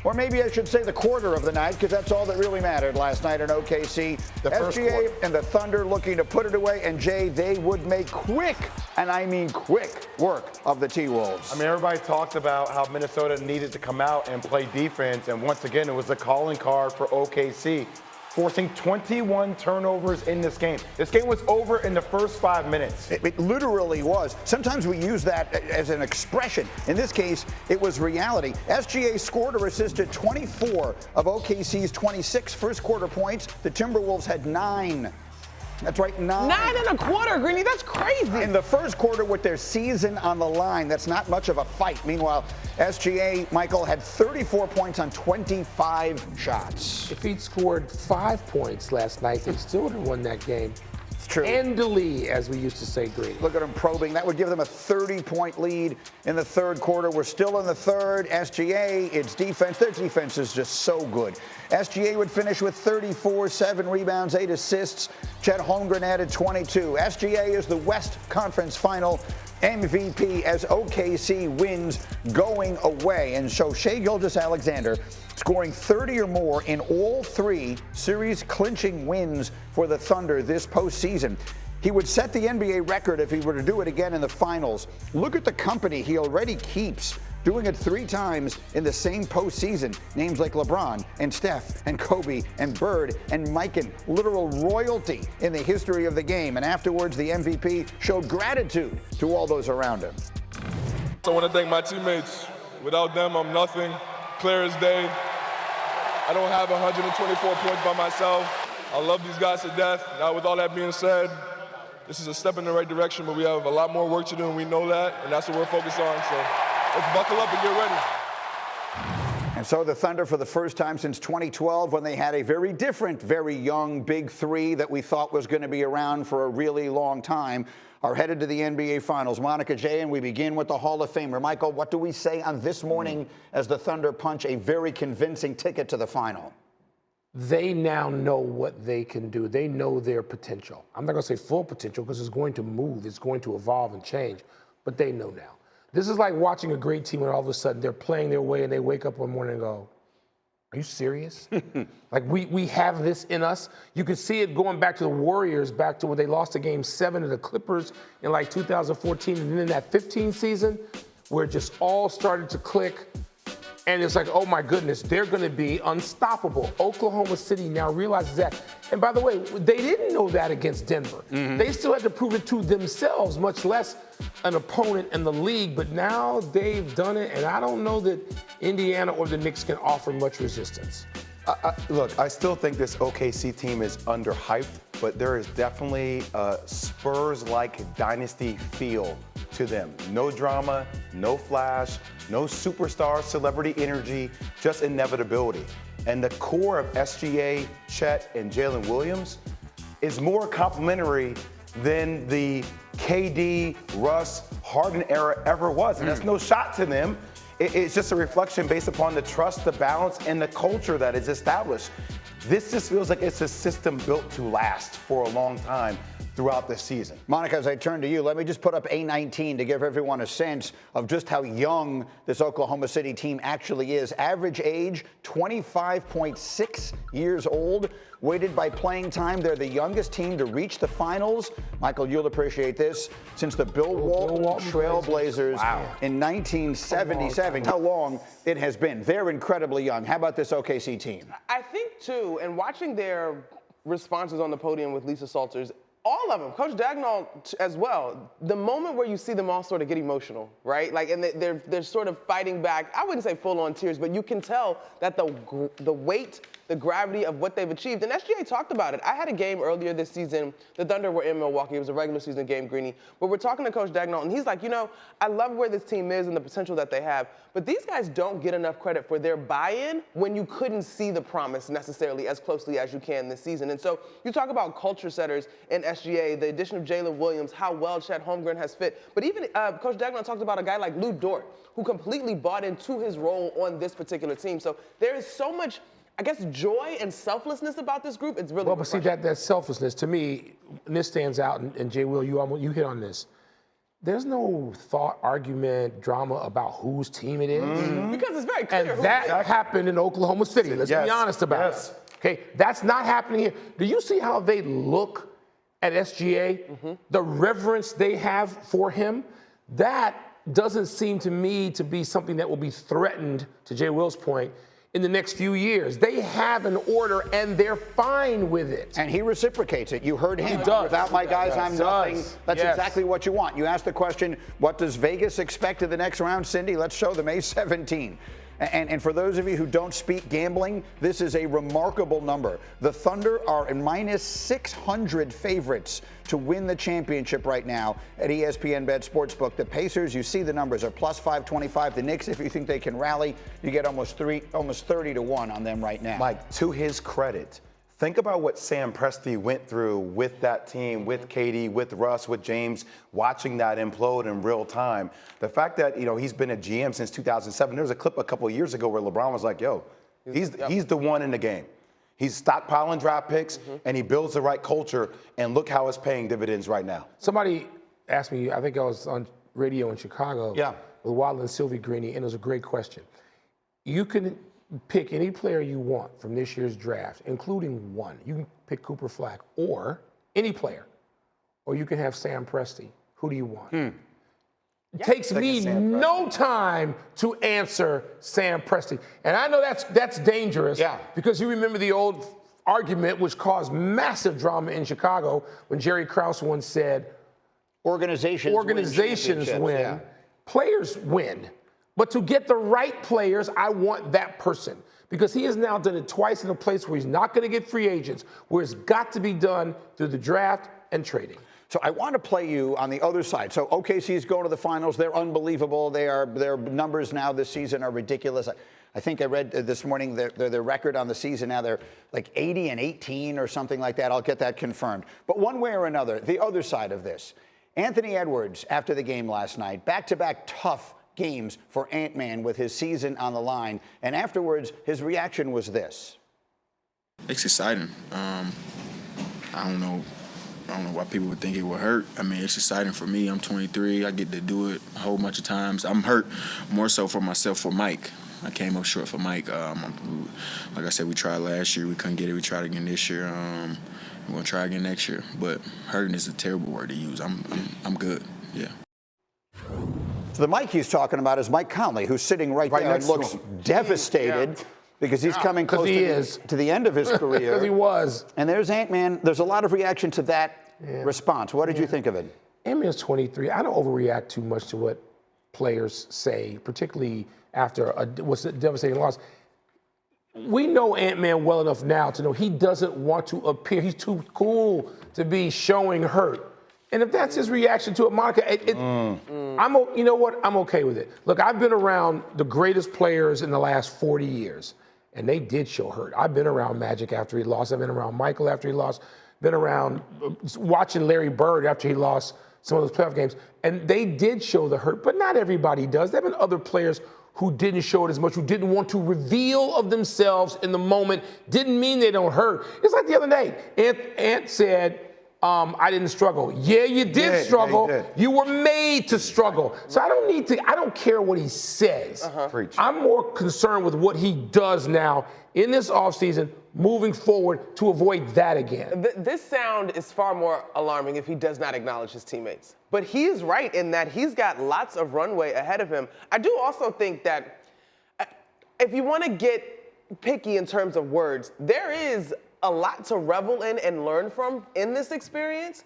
or maybe I should say the quarter of the night, because that's all that really mattered last night in OKC. The first SGA quarter. and the Thunder looking to put it away, and Jay, they would make quick, and I mean quick, work of the T-Wolves. I mean, everybody talked about how Minnesota needed to come out and play defense, and once again, it was the calling card for OKC, forcing 21 turnovers in this game. This game was over in the first 5 minutes. It literally was. Sometimes we use that as an expression. In this case, it was reality. SGA scored or assisted 24 of OKC's 26 first quarter points. The Timberwolves had 9. That's right, 9. 9 and a quarter, Greeny. That's crazy. In the first quarter with their season on the line, that's not much of a fight. Meanwhile, SGA, Michael, had 34 points on 25 shots. If he'd scored 5 points last night, they still would have won that game. It's true. Handily, as we used to say, Greeny. Look at him probing. That would give them a 30-point lead in the third quarter. We're still in the third. SGA, its defense, their defense is just so good. SGA would finish with 34, 7 rebounds, 8 assists. Chet Holmgren added 22. SGA is the West Conference Final MVP as OKC wins going away. And so Shai Gilgeous-Alexander scoring 30 or more in all 3 series-clinching wins for the Thunder this postseason. He would set the NBA record if he were to do it again in the finals. Look at the company he already keeps, doing it 3 times in the same postseason. Names like LeBron and Steph and Kobe and Bird and Mikan, literal royalty in the history of the game. And afterwards, the MVP showed gratitude to all those around him. I want to thank my teammates. Without them, I'm nothing. Clear as day. I don't have 124 points by myself. I love these guys to death. Now, with all that being said, this is a step in the right direction, but we have a lot more work to do, and we know that, and that's what we're focused on. So let's buckle up and get ready. And so the Thunder, for the first time since 2012, when they had a very different, very young big 3 that we thought was going to be around for a really long time, are headed to the NBA Finals. Monica Jay, and we begin with the Hall of Famer. Michael, what do we say on this morning as the Thunder punch a very convincing ticket to the final? They now know what they can do. They know their potential. I'm not going to say full potential because it's going to move. It's going to evolve and change. But they know now. This is like watching a great team and all of a sudden they're playing their way and they wake up one morning and go, are you serious? Like we have this in us. You could see it going back to the Warriors, back to when they lost a game 7 to the Clippers in like 2014. And then in that 15 season where it just all started to click. And it's like, oh my goodness, they're going to be unstoppable. Oklahoma City now realizes that. And by the way, they didn't know that against Denver. They still had to prove it to themselves, much less an opponent in the league. But now they've done it, and I don't know that Indiana or the Knicks can offer much resistance. Look, I still think this OKC team is underhyped, but there is definitely a Spurs-like dynasty feel to them. No drama, no flash, no superstar celebrity energy, just inevitability. And the core of SGA, Chet, and Jalen Williams is more complimentary than the KD, Russ, Harden era ever was. And that's no shot to them. It's just a reflection based upon the trust, the balance, and the culture that is established. This just feels like it's a system built to last for a long time throughout this season. Monica, as I turn to you, let me just put up A19 to give everyone a sense of just how young this Oklahoma City team actually is. Average age, 25.6 years old. Weighted by playing time, they're the youngest team to reach the finals. Michael, you'll appreciate this. Since the Bill Walton Trailblazers in 1977. How long it has been. They're incredibly young. How about this OKC team? I think, too, and watching their responses on the podium with Lisa Salters, all of them, Coach Dagnall as well, the moment where you see them all sort of get emotional, right? Like, and they're sort of fighting back. I wouldn't say full-on tears, but you can tell that the weight, the gravity of what they've achieved. And SGA talked about it. I had a game earlier this season. The Thunder were in Milwaukee. It was a regular season game, Greeny. But we're talking to Coach Dagnall, and he's like, you know, I love where this team is and the potential that they have. But these guys don't get enough credit for their buy-in when you couldn't see the promise necessarily as closely as you can this season. And so you talk about culture setters in SGA, the addition of Jalen Williams, how well Chet Holmgren has fit. But even Coach Dagnall talked about a guy like Lou Dort, who completely bought into his role on this particular team. So there is so much, I guess, joy and selflessness about this group. It's really well, but see, that selflessness, to me, and this stands out, and Jay Will, you hit on this. there's no thought, argument, drama about whose team it is. Because it's very clear. And that happened in Oklahoma City. Let's be honest about it. Okay, that's not happening here. Do you see how they look at SGA? The reverence they have for him? That doesn't seem to me to be something that will be threatened, to Jay Will's point, in the next few years. They have an order and they're fine with it. And he reciprocates it. You heard him. does. Without my guys, I'm nothing. That's Yes. exactly what you want. You asked the question, what does Vegas expect in the next round, Cindy? Let's show them A17. And for those of you who don't speak gambling, this is a remarkable number. The Thunder are minus 600 favorites to win the championship right now at ESPN Bet Sportsbook. The Pacers, you see the numbers, are plus 525. The Knicks, if you think they can rally, you get almost 30 to 1 on them right now. Mike, to his credit, think about what Sam Presti went through with that team, with KD, with Russ, with James, watching that implode in real time. The fact that, he's been a GM since 2007. There was a clip a couple of years ago where LeBron was like, yo, he's the one in the game. He's stockpiling draft picks, and he builds the right culture, and look how it's paying dividends right now. Somebody asked me, I think I was on radio in Chicago with Waddle and Sylvie Greeny, and it was a great question. You can pick any player you want from this year's draft, including one. You can pick Cooper Flack or any player, or you can have Sam Presti. Who do you want? It takes me no time to answer Sam Presti. And I know that's dangerous because you remember the old argument which caused massive drama in Chicago when Jerry Krause once said, Organizations win, players win. But to get the right players, I want that person because he has now done it twice in a place where he's not going to get free agents, where it's got to be done through the draft and trading. So I want to play you on the other side. So OKC is going to the finals. They're unbelievable. Their numbers now this season are ridiculous. I think I read this morning their record on the season now, they're like 80-18 or something like that. I'll get that confirmed. But one way or another, the other side of this, Anthony Edwards, after the game last night, back-to-back tough games for Ant-Man with his season on the line. And afterwards, his reaction was this. It's exciting. I don't know why people would think it would hurt. I mean, it's exciting for me. I'm 23. I get to do it a whole bunch of times. I'm hurt more so for myself, for Mike. I came up short for Mike. Like I said, we tried last year. We couldn't get it. We tried again this year. We're going to try again next year. But hurting is a terrible word to use. I'm good, yeah. So the Mike he's talking about is Mike Conley, who's sitting right there and looks devastated. Because he's coming close to the end of his career. Because he was. And there's Ant-Man. There's a lot of reaction to that response. What did you think of it? Ant-Man's 23. I don't overreact too much to what players say, particularly after what's a devastating loss. We know Ant-Man well enough now to know he doesn't want to appear. He's too cool to be showing hurt. And if that's his reaction to it, Monica, you know what? I'm okay with it. Look, I've been around the greatest players in the last 40 years. And they did show hurt. I've been around Magic after he lost. I've been around Michael after he lost. Been around watching Larry Bird after he lost some of those playoff games. And they did show the hurt, but not everybody does. There have been other players who didn't show it as much, who didn't want to reveal of themselves in the moment. Didn't mean they don't hurt. It's like the other day. Ant said, I didn't struggle. Yeah, you did struggle. Yeah, you were made to struggle. So I don't care what he says. I'm more concerned with what he does now in this offseason, moving forward to avoid that again. This sound is far more alarming if he does not acknowledge his teammates. But he is right in that he's got lots of runway ahead of him. I do also think that if you want to get picky in terms of words, there is a lot to revel in and learn from in this experience.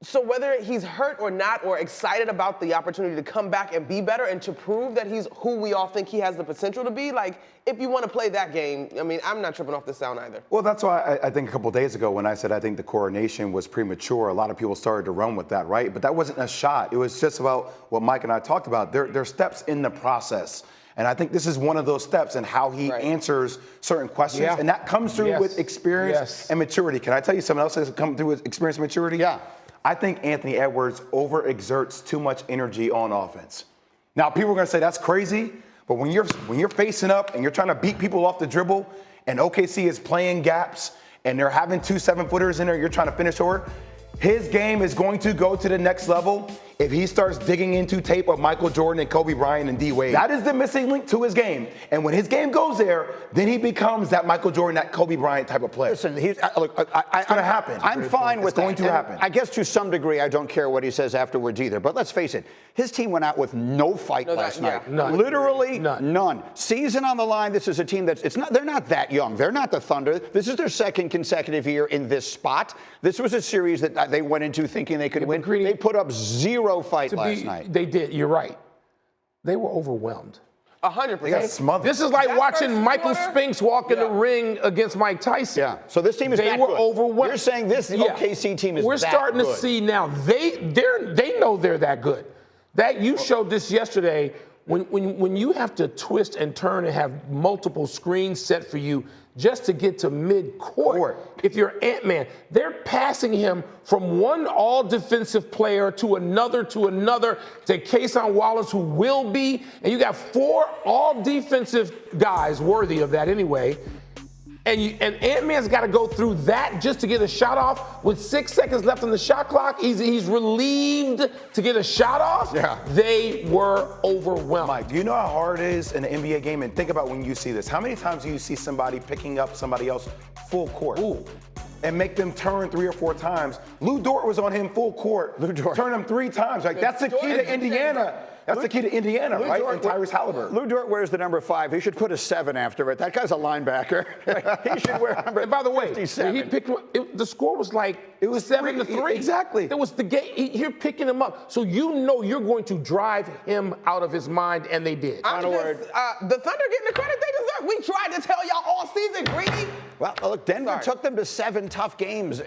So whether he's hurt or not, or excited about the opportunity to come back and be better and to prove that he's who we all think he has the potential to be, like, if you want to play that game, I mean, I'm not tripping off the sound either. Well, that's why I think a couple of days ago when I said I think the coronation was premature, a lot of people started to run with that, right? But that wasn't a shot. It was just about what Mike and I talked about. There are steps in the process. And I think this is one of those steps in how he answers certain questions. And that comes through with experience and maturity. Can I tell you something else that's come through with experience and maturity? Yeah. I think Anthony Edwards overexerts too much energy on offense. Now, people are going to say that's crazy, but when you're facing up and you're trying to beat people off the dribble and OKC is playing gaps and they're having 2 7-footers in there, you're trying to finish over, his game is going to go to the next level if he starts digging into tape of Michael Jordan and Kobe Bryant and D Wade. That is the missing link to his game. And when his game goes there, then he becomes that Michael Jordan, that Kobe Bryant type of player. Listen, look, it's going to happen. I'm fine with that. It's going to happen. I guess to some degree, I don't care what he says afterwards either. But let's face it, his team went out with no fight last night. None. Literally none. Season on the line. This is a team they're not that young. They're not the Thunder. This is their second consecutive year in this spot. This was a series that they went into thinking they could win. They put up zero fight last night. They did. You're right. They were overwhelmed. 100%. They got smothered. This is like watching Michael Spinks walk in the ring against Mike Tyson. Yeah. So this team is They that were good. overwhelmed. You're saying this OKC team is We're that starting good. to see now. They know they're that good. That you showed this yesterday. When you have to twist and turn and have multiple screens set for you just to get to mid-court, if you're Ant-Man, they're passing him from one all-defensive player to another to Kason Wallace, who will be, and you got 4 all-defensive guys worthy of that anyway. And Ant-Man's got to go through that just to get a shot off. With 6 seconds left on the shot clock, he's relieved to get a shot off. Yeah. They were overwhelmed. Mike, do you know how hard it is in an NBA game? And think about when you see this. How many times do you see somebody picking up somebody else full court? And make them turn 3 or 4 times? Lou Dort was on him full court. Lou Dort. Turn him 3 times. Like, that's the key to Indiana. That's the key to Indiana, right? And Tyrese Halliburton. Lou Dort wears the number 5. He should put a 7 after it. That guy's a linebacker. He should wear number 57. And by the way, when he picked the score was like it was 7-3. Exactly. It was the game. You're picking him up, so you know you're going to drive him out of his mind, and they did. The Thunder getting the credit they deserve. We tried to tell y'all all season, Greedy. Well, look, Denver took them to 7 tough games.